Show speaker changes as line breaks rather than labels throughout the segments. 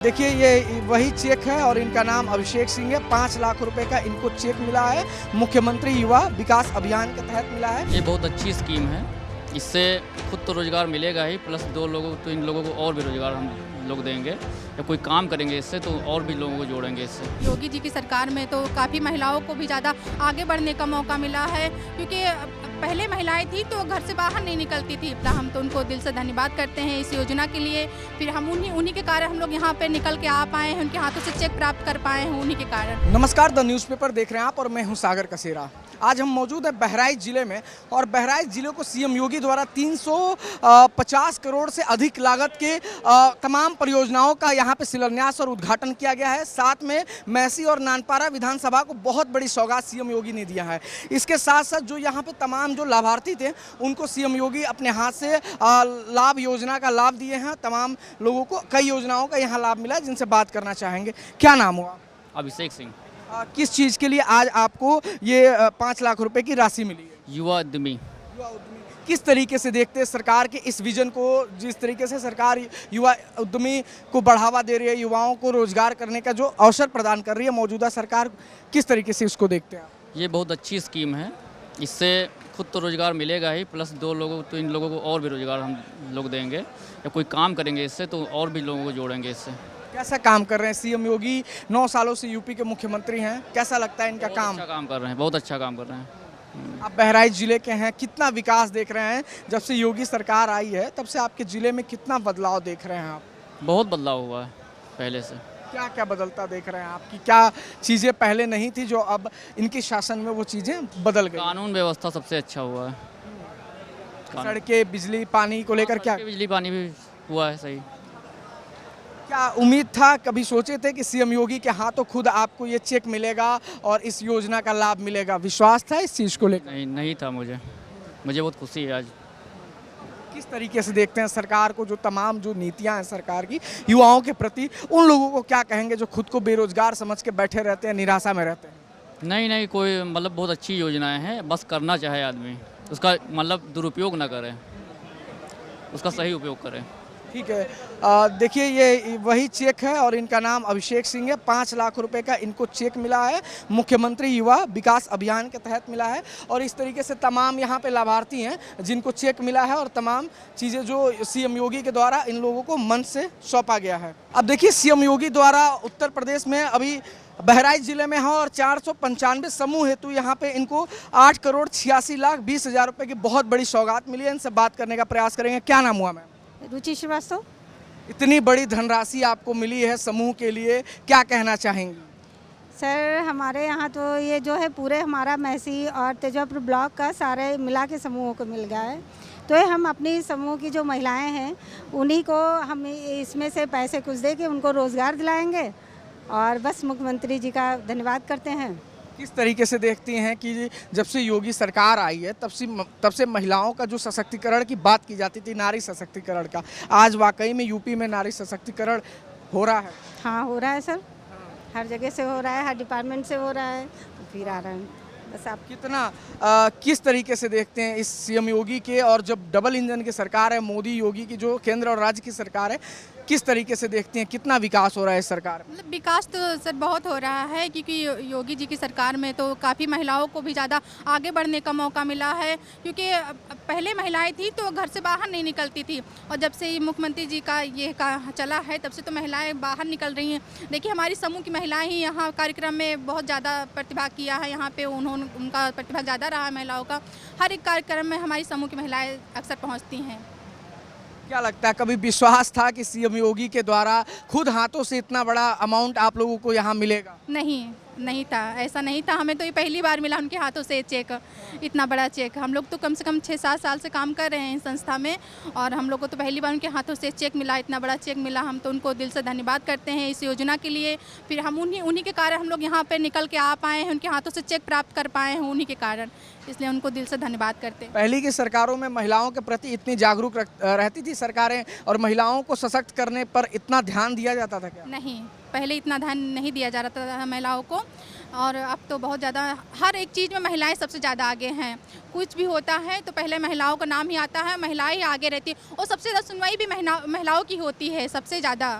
देखिए ये वही चेक है और इनका नाम अभिषेक सिंह है। 5 लाख रुपए का इनको चेक मिला है, मुख्यमंत्री युवा विकास अभियान के तहत मिला है।
ये बहुत अच्छी स्कीम है। इससे खुद तो रोज़गार मिलेगा ही, प्लस इन लोगों को और भी रोज़गार हम लोग देंगे या कोई काम करेंगे इससे तो और भी लोगों को जोड़ेंगे इससे।
योगी जी की सरकार में तो काफ़ी महिलाओं को भी ज़्यादा आगे बढ़ने का मौका मिला है, क्योंकि पहले महिलाएं थी तो घर से बाहर नहीं निकलती थी। हम तो उनको दिल से धन्यवाद करते हैं इस योजना के लिए। फिर हम उन्हीं के कारण हम लोग यहाँ पे निकल के आ पाए हैं, उनके हाथों से चेक प्राप्त कर पाए हैं उन्हीं के कारण।
नमस्कार, द न्यूज़पेपर देख रहे हैं आप और मैं हूँ सागर कसेरा। आज हम मौजूद है बहराइच जिले में और बहराइच जिले को सीएम योगी द्वारा 350 करोड़ से अधिक लागत के तमाम परियोजनाओं का यहाँ पे शिलान्यास और उद्घाटन किया गया है। साथ में मैसी और नानपारा विधानसभा को बहुत बड़ी सौगात सीएम योगी ने दिया है। इसके साथ साथ जो यहाँ पे तमाम जो लाभार्थी थे उनको सीएम योगी अपने हाथ से लाभ योजना का लाभ दिए हैं। तमाम लोगों को कई योजनाओं का यहाँ लाभ मिला है, जिनसे बात करना चाहेंगे। क्या नाम हुआ?
अभिषेक सिंह।
किस चीज़ के लिए आज आपको ये 5 लाख रुपए की राशि मिली है?
युवा उद्यमी।
किस तरीके से देखते हैं सरकार के इस विजन को, जिस तरीके से सरकार युवा उद्यमी को बढ़ावा दे रही है, युवाओं को रोजगार करने का जो अवसर प्रदान कर रही है मौजूदा सरकार, किस तरीके से इसको देखते हैं?
ये बहुत अच्छी स्कीम है। इससे खुद तो रोज़गार मिलेगा ही, प्लस इन लोगों को और भी रोज़गार हम लोग देंगे या कोई काम करेंगे इससे तो और भी लोगों को जोड़ेंगे इससे।
कैसा काम कर रहे हैं सीएम योगी? 9 सालों से यूपी के मुख्यमंत्री हैं, कैसा लगता है इनका काम?
अच्छा काम कर रहे हैं, बहुत अच्छा काम कर रहे हैं।
आप बहराइच जिले के हैं, कितना विकास देख रहे हैं? जब से योगी सरकार आई है तब से आपके जिले में कितना बदलाव देख रहे हैं आप?
बहुत बदलाव हुआ है पहले से।
क्या क्या बदलता देख रहे हैं आपकी? क्या चीज़ें पहले नहीं थी जो अब इनके शासन में वो चीज़ें बदल गई?
कानून व्यवस्था सबसे अच्छा हुआ है।
सड़कें, बिजली, पानी को लेकर क्या?
बिजली पानी भी हुआ है सही।
क्या उम्मीद था, कभी सोचे थे कि सीएम योगी के हाथों खुद आपको ये चेक मिलेगा और इस योजना का लाभ मिलेगा? विश्वास था इस चीज़ को लेकर?
नहीं था मुझे बहुत खुशी है आज।
किस तरीके से देखते हैं सरकार को, जो तमाम जो नीतियां हैं सरकार की युवाओं के प्रति, उन लोगों को क्या कहेंगे जो खुद को बेरोजगार समझ के बैठे रहते हैं, निराशा में रहते हैं?
नहीं कोई बहुत अच्छी योजनाएं हैं, बस करना चाहे आदमी उसका दुरुपयोग ना करे, उसका सही उपयोग करे।
ठीक है। देखिए ये वही चेक है और इनका नाम अभिषेक सिंह है। 5 लाख रुपए का इनको चेक मिला है, मुख्यमंत्री युवा विकास अभियान के तहत मिला है। और इस तरीके से तमाम यहाँ पे लाभार्थी हैं जिनको चेक मिला है और तमाम चीज़ें जो सीएम योगी के द्वारा इन लोगों को मंच से सौंपा गया है। अब देखिए सीएम योगी द्वारा उत्तर प्रदेश में अभी बहराइच जिले में है और 495 समूह हेतु यहाँ पे इनको 8 करोड़ 86 लाख 20 हज़ार रुपये की बहुत बड़ी सौगात मिली है। इनसे बात करने का प्रयास करेंगे। क्या नाम हुआ मैम?
रुचि श्रीवास्तव।
इतनी बड़ी धनराशि आपको मिली है समूह के लिए, क्या कहना चाहेंगी?
सर हमारे यहाँ तो ये जो है पूरे हमारा मैसी और तेजापुर ब्लॉक का सारे मिला के समूहों को मिल गया है। तो ये हम अपनी समूह की जो महिलाएं हैं उन्हीं को हम इसमें से पैसे कुछ दे के उनको रोज़गार दिलाएंगे और बस मुख्यमंत्री जी का धन्यवाद करते हैं।
किस तरीके से देखती हैं कि जब से योगी सरकार आई है तब से महिलाओं का जो सशक्तिकरण की बात की जाती थी, नारी सशक्तिकरण का, आज वाकई में यूपी में नारी सशक्तिकरण हो रहा है?
हाँ हो रहा है सर, हर जगह से हो रहा है, हर डिपार्टमेंट से हो रहा है, तो फिर आ रहा है। बस आप
किस तरीके से देखते हैं इस सीएम योगी के, और जब डबल इंजन की सरकार है मोदी योगी की, जो केंद्र और राज्य की सरकार है, किस तरीके से देखते हैं कितना विकास हो रहा है इस सरकार में?
विकास तो सर बहुत हो रहा है, क्योंकि योगी जी की सरकार में तो काफ़ी महिलाओं को भी ज़्यादा आगे बढ़ने का मौका मिला है, क्योंकि पहले महिलाएं थी तो घर से बाहर नहीं निकलती थी और जब से मुख्यमंत्री जी का ये चला है तब से तो महिलाएं बाहर निकल रही हैं। देखिए हमारी समूह की महिलाएं ही यहाँ कार्यक्रम में बहुत ज़्यादा प्रतिभाग किया है। यहाँ पे उनका प्रतिभाग ज़्यादा रहा है महिलाओं का। हर एक कार्यक्रम में हमारी समूह की महिलाएँ अक्सर पहुँचती हैं।
क्या लगता है, कभी विश्वास था कि सीएम योगी के द्वारा खुद हाथों से इतना बड़ा अमाउंट आप लोगों को यहाँ मिलेगा?
नहीं था, ऐसा नहीं था। हमें तो ये पहली बार मिला उनके हाथों से चेक, इतना बड़ा चेक। हम लोग तो कम से कम 6-7 साल से काम कर रहे हैं इस संस्था में और हम लोग को तो पहली बार उनके हाथों से चेक मिला, इतना बड़ा चेक मिला। हम तो उनको दिल से धन्यवाद करते हैं इस योजना के लिए। फिर हम उन्हीं के कारण हम लोग यहाँ पर निकल के आ पाए हैं, उनके हाथों से चेक प्राप्त कर पाए हैं उन्हीं के कारण, इसलिए उनको दिल से धन्यवाद करते हैं।
पहले की सरकारों में महिलाओं के प्रति इतनी जागरूक रहती थी सरकारें और महिलाओं को सशक्त करने पर इतना ध्यान दिया जाता था क्या?
नहीं, पहले इतना ध्यान नहीं दिया जा रहा था महिलाओं को और अब तो बहुत ज़्यादा हर एक चीज़ में महिलाएं सबसे ज़्यादा आगे हैं। कुछ भी होता है तो पहले महिलाओं का नाम ही आता है, महिलाएं ही आगे रहती है और सबसे ज़्यादा सुनवाई भी महिलाओं की होती है सबसे ज़्यादा।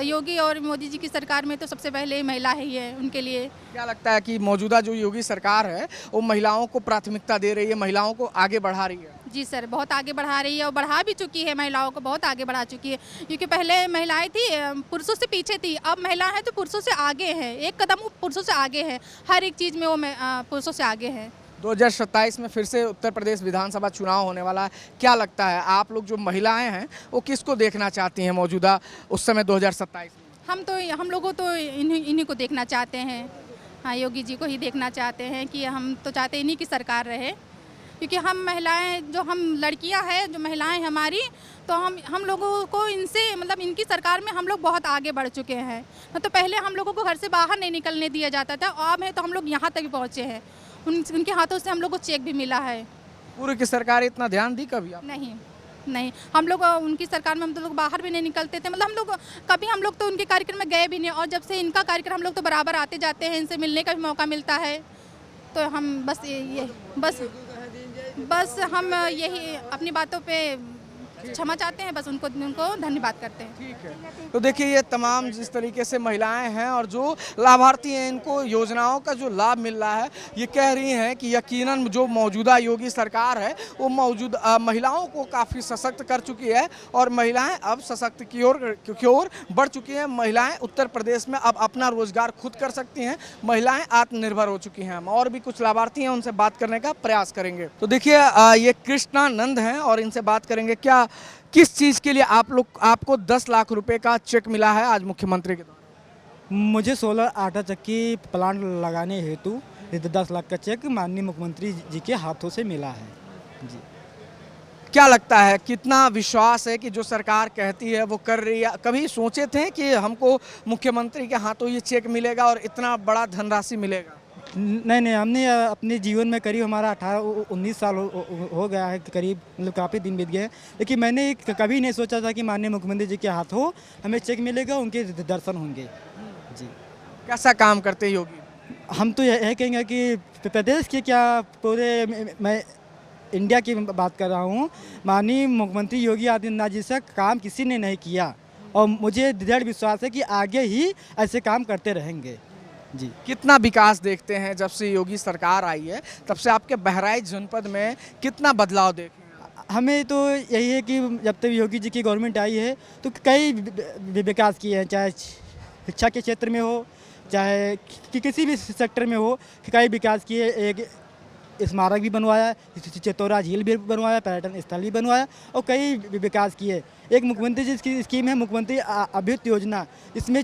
योगी और मोदी जी की सरकार में तो सबसे पहले महिला ही है उनके लिए।
क्या लगता है कि मौजूदा जो योगी सरकार है वो महिलाओं को प्राथमिकता दे रही है, महिलाओं को आगे बढ़ा रही है?
जी सर, बहुत आगे बढ़ा रही है और बढ़ा भी चुकी है, महिलाओं को बहुत आगे बढ़ा चुकी है। क्योंकि पहले महिलाएं थी पुरुषों से पीछे थी, अब महिला है तो पुरुषों से आगे है, एक कदम वो पुरुषों से आगे है, हर एक चीज़ में वो पुरुषों से आगे है।
2027 में फिर से उत्तर प्रदेश विधानसभा चुनाव होने वाला है, क्या लगता है आप लोग जो महिलाएं हैं वो किसको देखना चाहती हैं मौजूदा उस समय 2027 में?
हम लोगों तो इन्हीं को देखना चाहते हैं। हाँ, योगी जी को ही देखना चाहते हैं कि हम तो चाहते इन्हीं की सरकार रहे। क्योंकि हम महिलाएं, जो हम लड़कियां हैं, जो महिलाएं हमारी, तो हम लोगों को इनसे मतलब इनकी सरकार में हम लोग बहुत आगे बढ़ चुके हैं। तो पहले हम लोगों को घर से बाहर नहीं निकलने दिया जाता था, अब है तो हम लोग यहाँ तक भी पहुँचे हैं। उनके हाथों से हम लोग को चेक भी मिला है।
पूर्व की सरकार इतना ध्यान दी कभी आप?
नहीं, हम लोग उनकी सरकार में हम तो लोग बाहर भी नहीं निकलते थे, मतलब हम लोग तो उनके कार्यक्रम में गए भी नहीं। और जब से इनका कार्यक्रम हम लोग तो बराबर आते जाते हैं, इनसे मिलने का भी मौका मिलता है। तो हम बस हम यही अपनी बातों पे क्षमा चाहते हैं, बस उनको धन्यवाद करते हैं।
ठीक है, तो देखिए ये तमाम जिस तरीके से महिलाएं हैं और जो लाभार्थी हैं इनको योजनाओं का जो लाभ मिल रहा है, ये कह रही हैं कि यकीनन जो मौजूदा योगी सरकार है वो महिलाओं को काफ़ी सशक्त कर चुकी है और महिलाएं अब सशक्त की ओर बढ़ चुकी हैं। महिलाएं उत्तर प्रदेश में अब अपना रोजगार खुद कर सकती हैं, महिलाएं आत्मनिर्भर हो चुकी हैं। हम और भी कुछ लाभार्थी हैं, उनसे बात करने का प्रयास करेंगे। तो देखिए ये कृष्णानंद हैं और इनसे बात करेंगे किस चीज़ के लिए आपको 10 लाख रुपए का चेक मिला है आज मुख्यमंत्री के द्वारा?
मुझे सोलर आटा चक्की प्लांट लगाने हेतु 10 लाख का चेक माननीय मुख्यमंत्री जी के हाथों से मिला है जी।
क्या लगता है कितना विश्वास है कि जो सरकार कहती है वो कर रही है? कभी सोचे थे कि हमको मुख्यमंत्री के हाथों ये चेक मिलेगा और इतना बड़ा धनराशि मिलेगा?
नहीं, हमने अपने जीवन में करीब हमारा 18-19 साल हो गया है करीब, मतलब काफ़ी दिन बीत गए हैं, लेकिन मैंने कभी नहीं सोचा था कि माननीय मुख्यमंत्री जी के हाथों हमें चेक मिलेगा, उनके दर्शन होंगे जी।
कैसा काम करते हैं योगी?
हम तो यह कहेंगे कि प्रदेश के क्या पूरे मैं इंडिया की बात कर रहा हूँ, माननीय मुख्यमंत्री योगी आदित्यनाथ जी से काम किसी ने नहीं किया और मुझे दृढ़ विश्वास है कि आगे ही ऐसे काम करते रहेंगे जी।
कितना विकास देखते हैं जब से योगी सरकार आई है, तब से आपके बहराइच जनपद में कितना बदलाव देखे हैं?
हमें तो यही है कि जब तक योगी जी की गवर्नमेंट आई है तो कई विकास किए हैं, चाहे शिक्षा के क्षेत्र में हो, चाहे किसी भी सेक्टर में हो, कई विकास किए। एक स्मारक भी बनवाया, चितौरा झील भी बनवाया, पर्यटन स्थल भी बनवाया और कई विकास किए। एक मुख्यमंत्री जी की स्कीम है मुख्यमंत्री अभ्युदय योजना, इसमें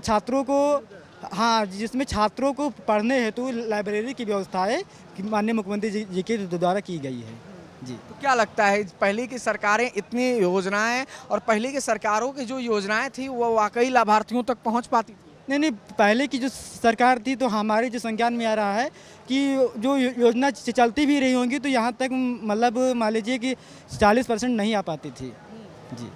जिसमें छात्रों को पढ़ने हेतु लाइब्रेरी की व्यवस्था है माननीय मुख्यमंत्री जी के द्वारा की गई है जी।
तो क्या लगता है पहले की सरकारें इतनी योजनाएं और पहले की सरकारों की जो योजनाएं थी वो वाकई लाभार्थियों तक पहुंच पाती थी?
नहीं, पहले की जो सरकार थी तो हमारे जो संज्ञान में आ रहा है कि जो योजना चलती भी रही होंगी तो यहाँ तक मतलब मान लीजिए कि 40% नहीं आ पाती थी जी।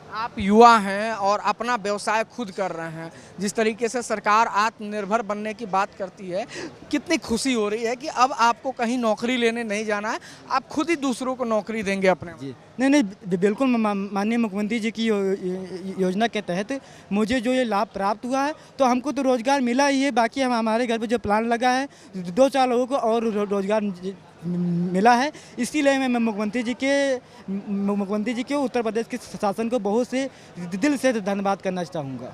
आप युवा हैं और अपना व्यवसाय खुद कर रहे हैं, जिस तरीके से सरकार आत्मनिर्भर बनने की बात करती है, कितनी खुशी हो रही है कि अब आपको कहीं नौकरी लेने नहीं जाना है, आप खुद ही दूसरों को नौकरी देंगे अपने
जी। नहीं, बिल्कुल माननीय मुख्यमंत्री जी की योजना के तहत मुझे जो ये लाभ प्राप्त हुआ है तो हमको तो रोज़गार मिला ही है, बाकी हमारे घर पर जो प्लान लगा है 2-4 लोगों को और रोज़गार मिला है। इसीलिए मैं मुख्यमंत्री जी के उत्तर प्रदेश के शासन को बहुत से दिल से धन्यवाद करना चाहूँगा।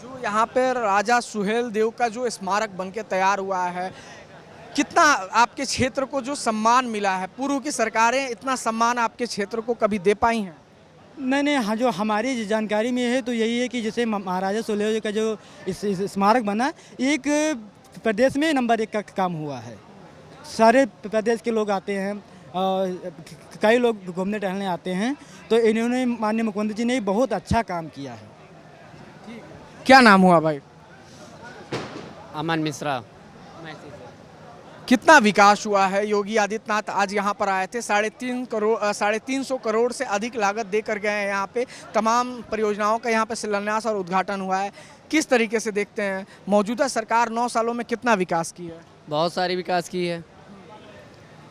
जो यहाँ पर राजा सुहेल देव का जो स्मारक बनके तैयार हुआ है, कितना आपके क्षेत्र को जो सम्मान मिला है, पूर्व की सरकारें इतना सम्मान आपके क्षेत्र को कभी दे पाई हैं?
नहीं, हाँ, जो हमारी जानकारी में है तो यही है कि जैसे महाराजा सुहेल का जो स्मारक बना, एक प्रदेश में नंबर 1 का काम हुआ है। सारे प्रदेश के लोग आते हैं, कई लोग घूमने टहलने आते हैं, तो इन्होंने माननीय मुख्यमंत्री जी ने बहुत अच्छा काम किया है।
क्या नाम हुआ भाई?
अमन मिश्रा।
कितना विकास हुआ है? योगी आदित्यनाथ आज यहाँ पर आए थे, 350 करोड़ से अधिक लागत दे कर गए हैं। यहाँ पे तमाम परियोजनाओं का यहाँ पे शिलान्यास और उद्घाटन हुआ है। किस तरीके से देखते हैं मौजूदा सरकार 9 सालों में कितना विकास किया है?
बहुत सारी विकास की है।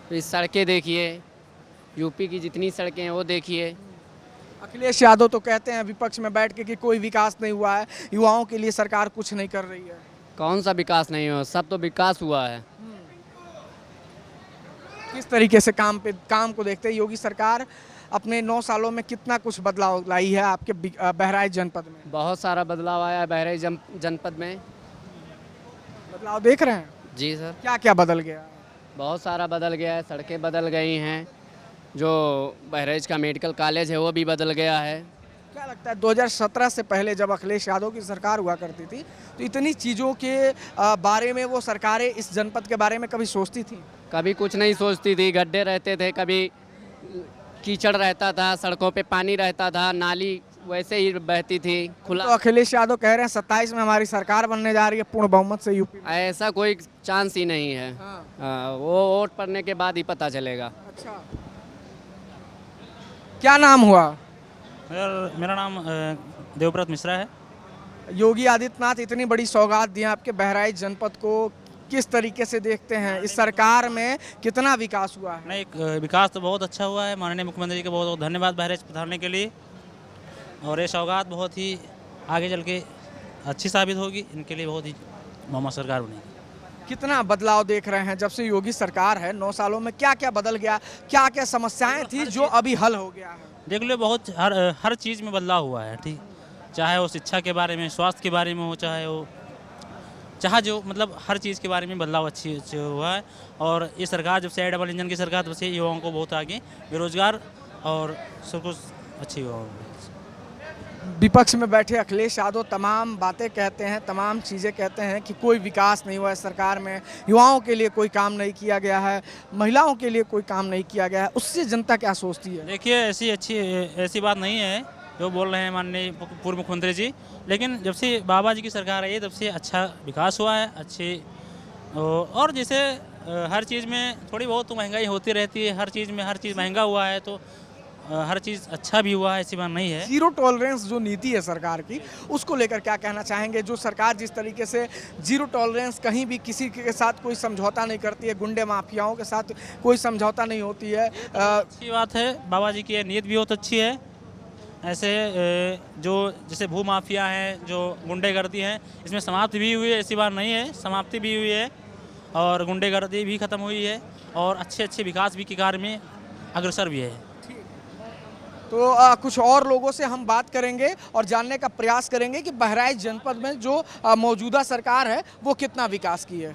तो इस सड़कें देखिए, यूपी की जितनी सड़कें हैं वो देखिए,
अखिलेश यादव तो कहते हैं विपक्ष में बैठ के कि कोई विकास नहीं हुआ है, युवाओं के लिए सरकार कुछ नहीं कर रही है।
कौन सा विकास नहीं हुआ, सब तो विकास हुआ है।
किस तरीके से काम को देखते हैं? योगी सरकार अपने 9 सालों में कितना कुछ बदलाव लाई है आपके बहराइच जनपद में?
बहुत सारा बदलाव आया है बहराइच जनपद में।
बदलाव देख रहे हैं?
जी सर,
क्या क्या बदल गया?
बहुत सारा बदल गया है। सड़कें बदल गई हैं, जो बहराइच का मेडिकल कॉलेज है वो भी बदल गया है।
क्या लगता है 2017 से पहले जब अखिलेश यादव की सरकार हुआ करती थी तो इतनी चीज़ों के बारे में वो सरकारें इस जनपद के बारे में कभी सोचती थी?
कभी कुछ नहीं सोचती थी। गड्ढे रहते थे, कभी कीचड़ रहता था, सड़कों पे पानी रहता था, नाली वैसे ही बहती थी खुला।
तो अखिलेश यादव कह रहे हैं 27 में हमारी सरकार बनने जा रही है पूर्ण बहुमत से यूपी में।
ऐसा कोई चांस ही नहीं है।
हाँ।
वो वोट पड़ने के बाद ही पता चलेगा।
अच्छा, क्या नाम हुआ?
मेरा नाम देवव्रत मिश्रा है।
योगी आदित्यनाथ इतनी बड़ी सौगात दी है आपके बहराइच जनपद को, किस तरीके से देखते हैं? इस सरकार में कितना विकास हुआ है?
नहीं, विकास तो बहुत अच्छा हुआ है। माननीय मुख्यमंत्री जी का बहुत बहुत धन्यवाद बहराइच पधारने के लिए। और ये सौगात बहुत ही आगे चल के अच्छी साबित होगी, इनके लिए बहुत ही मोहम्मद सरकार बनेगी।
कितना बदलाव देख रहे हैं जब से योगी सरकार है? 9 सालों में क्या क्या बदल गया, क्या क्या समस्याएं थी जो अभी हल हो गया है?
देख लो, बहुत हर चीज़ में बदलाव हुआ है। ठीक, चाहे वो शिक्षा के बारे में, स्वास्थ्य के बारे में हो, चाहे जो मतलब हर चीज़ के बारे में बदलाव अच्छी हुआ है। और ये सरकार जब से डबल इंजन की सरकार, तब से युवाओं को बहुत आगे बेरोजगार और सब कुछ अच्छी हुआ।
विपक्ष में बैठे अखिलेश यादव तमाम बातें कहते हैं, तमाम चीज़ें कहते हैं कि कोई विकास नहीं हुआ है सरकार में, युवाओं के लिए कोई काम नहीं किया गया है, महिलाओं के लिए कोई काम नहीं किया गया है। उससे जनता क्या सोचती है?
देखिए, ऐसी बात नहीं है जो बोल रहे हैं माननीय पूर्व मुख्यमंत्री जी। लेकिन जब से बाबा जी की सरकार आई है तब से अच्छा विकास हुआ है। अच्छे और जैसे हर चीज़ में थोड़ी बहुत तो महंगाई होती रहती है, हर चीज़ महंगा हुआ है, तो हर चीज़ अच्छा भी हुआ है, ऐसी बात नहीं है।
जीरो टॉलरेंस जो नीति है सरकार की, उसको लेकर क्या कहना चाहेंगे? जो सरकार जिस तरीके से जीरो टॉलरेंस, कहीं भी किसी के साथ कोई समझौता नहीं करती है, गुंडे माफियाओं के साथ कोई समझौता नहीं होती है।
अच्छी बात है, बाबा जी की ये नीयत भी बहुत अच्छी है। ऐसे जो जैसे भू माफिया हैं, जो गुंडेगर्दी हैं, इसमें समाप्ति भी हुई है, ऐसी बात नहीं है, समाप्ति भी हुई है और गुंडेगर्दी भी खत्म हुई है और अच्छे अच्छे विकास भी के कार्य में अग्रसर भी है।
तो कुछ और लोगों से हम बात करेंगे और जानने का प्रयास करेंगे कि बहराइच जनपद में जो मौजूदा सरकार है वो कितना विकास की है।